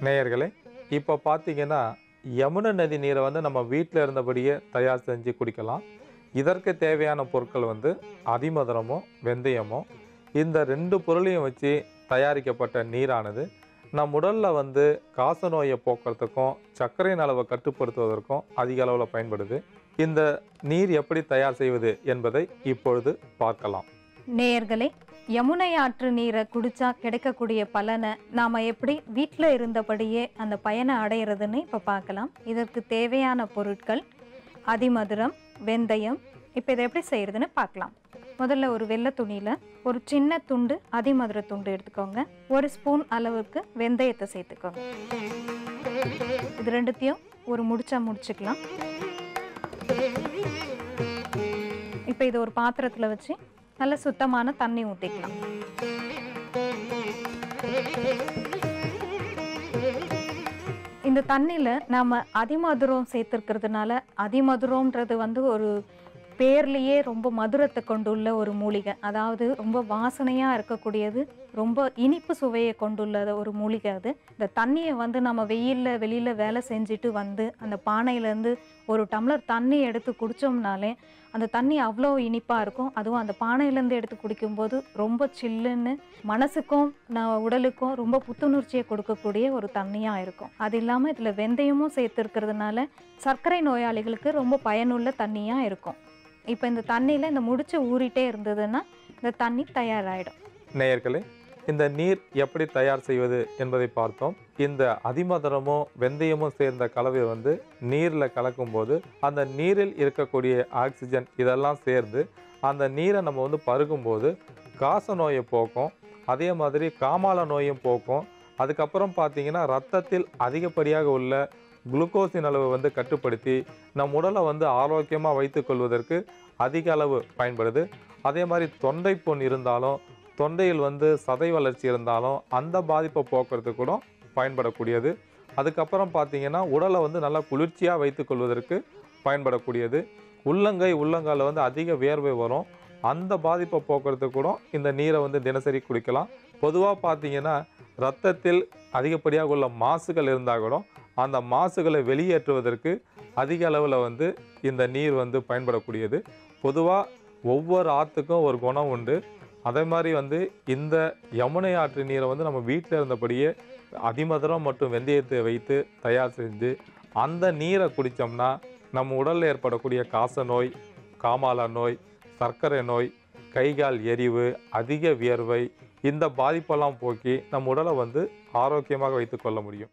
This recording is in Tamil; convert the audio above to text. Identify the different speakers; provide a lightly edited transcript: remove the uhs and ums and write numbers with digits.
Speaker 1: நேயர்களே, இப்போ பார்த்தீங்கன்னா, யமுனை நதி நீரை வந்து நம்ம வீட்ல இருந்தபடியே தயார் செஞ்சு குடிக்கலாம். இதற்கு தேவையான பொருட்கள் வந்து அதிமதுரமோ, வெந்தயமோ இந்த 2 பொருளையும் வச்சு தயாரிக்கப்பட்ட நீரானது, நம் உடல்ல வந்து காசநோயை போக்குறதுக்கும், சர்க்கரையின் அளவை கட்டுப்படுத்துவதற்கும் அதிக அளவுல பயன்படுது. இந்த நீர் எப்படி தயார் செய்வது என்பதை இப்பொழுது பார்க்கலாம்.
Speaker 2: நேயர்களே, யமுனை ஆற்று நீரை குடிச்சா கிடைக்கக்கூடிய பலனை நாம எப்படி வீட்டில் இருந்தபடியே அந்த பயனை அடையிறதுன்னு இப்போ பார்க்கலாம். இதற்கு தேவையான பொருட்கள் அதிமதுரம், வெந்தயம். இப்போ இதை எப்படி செய்யறதுன்னு பார்க்கலாம். முதல்ல ஒரு வெள்ளை துணியில் ஒரு சின்ன துண்டு அதிமதுர துண்டு எடுத்துக்கோங்க. 1 ஸ்பூன் அளவுக்கு வெந்தயத்தை சேர்த்துக்கோங்க. இது ரெண்டுத்தையும் ஒரு முடிச்சுக்கலாம். இப்போ இதை ஒரு பாத்திரத்தில் வச்சு நல்ல சுத்தமான தண்ணி ஊற்றிக்கலாம். இந்த தண்ணியில் நாம் அதிமதுரம் சேர்த்துருக்கிறதுனால, அதிமதுரம்ன்றது வந்து ஒரு பேர்லேயே ரொம்ப மதுரத்தை கொண்டுள்ள ஒரு மூலிகை. அதாவது ரொம்ப வாசனையாக இருக்கக்கூடியது, ரொம்ப இனிப்பு சுவையை கொண்டுள்ள ஒரு மூலிகை அது. இந்த தண்ணியை வந்து நம்ம வெளியில் வேலை செஞ்சுட்டு வந்து அந்த பானையிலேருந்து ஒரு டம்ளர் தண்ணி எடுத்து குடித்தோம்னாலே அந்த தண்ணி அவ்வளோ இனிப்பாக இருக்கும். அதுவும் அந்த பானையிலேருந்து எடுத்து குடிக்கும்போது ரொம்ப சில்லுன்னு மனசுக்கும் உடலுக்கும் ரொம்ப புத்துணர்ச்சியை கொடுக்கக்கூடிய ஒரு தண்ணியாக இருக்கும். அது இல்லாமல் இதில் வெந்தயமும் சேர்த்துருக்கிறதுனால சர்க்கரை நோயாளிகளுக்கு ரொம்ப பயனுள்ள தண்ணியாக இருக்கும். இப்போ இந்த தண்ணியில் இந்த முடிச்சு ஊறிட்டே இருந்ததுன்னா இந்த தண்ணி தயாராகிடும்.
Speaker 1: நேயர்களே, இந்த நீர் எப்படி தயார் செய்வது என்பதை பார்த்தோம். இந்த அதிமதுரமோ வெந்தயமும் சேர்ந்த கலவை வந்து நீரில் கலக்கும்போது அந்த நீரில் இருக்கக்கூடிய ஆக்சிஜன் இதெல்லாம் சேர்ந்து அந்த நீரை நம்ம வந்து பருகும்போது காச நோயை போக்கும். அதே மாதிரி காமால நோயும் போக்கும். அதுக்கப்புறம் பார்த்தீங்கன்னா ரத்தத்தில் அதிகப்படியாக உள்ள குளுக்கோஸின் அளவு வந்து கட்டுப்படுத்தி நம் உடலை வந்து ஆரோக்கியமாக வைத்துக்கொள்வதற்கு அதிக அளவு பயன்படுது. அதே மாதிரி தொண்டை புண் இருந்தாலும், தொண்டையில் வந்து சதை வளர்ச்சி இருந்தாலும் அந்த பாதிப்பை போக்குறதுக்கு கூட பயன்படக்கூடியது. அதுக்கப்புறம் பார்த்தீங்கன்னா உடலை வந்து நல்லா குளிர்ச்சியாக வைத்துக்கொள்வதற்கு பயன்படக்கூடியது. உள்ளங்காலில் வந்து அதிக வியர்வை வரும். அந்த பாதிப்பை போக்குறதுக்கு கூட இந்த நீரை வந்து தினசரி குடிக்கலாம். பொதுவாக பார்த்தீங்கன்னா இரத்தத்தில் அதிகப்படியாக உள்ள மாசுகள் இருந்தால் கூட அந்த மாசுகளை வெளியேற்றுவதற்கு அதிக அளவில் வந்து இந்த நீர் வந்து பயன்படக்கூடியது. பொதுவாக ஒவ்வொரு ஆற்றுக்கும் ஒரு குணம் உண்டு. அதே மாதிரி வந்து இந்த யமுனை ஆற்று நீரை வந்து நம்ம வீட்டில் இருந்தபடியே அதிமதுரம் மற்றும் வெந்தயத்தை வைத்து தயார் செஞ்சு அந்த நீரை குடித்தோம்னா நம்ம உடலில் ஏற்படக்கூடிய காச நோய், காமால நோய், சர்க்கரை நோய், கைகால் எரிவு, அதிக வியர்வை இந்த பாதிப்பெல்லாம் போக்கி நம்ம உடலை வந்து ஆரோக்கியமாக வைத்துக்கொள்ள முடியும்.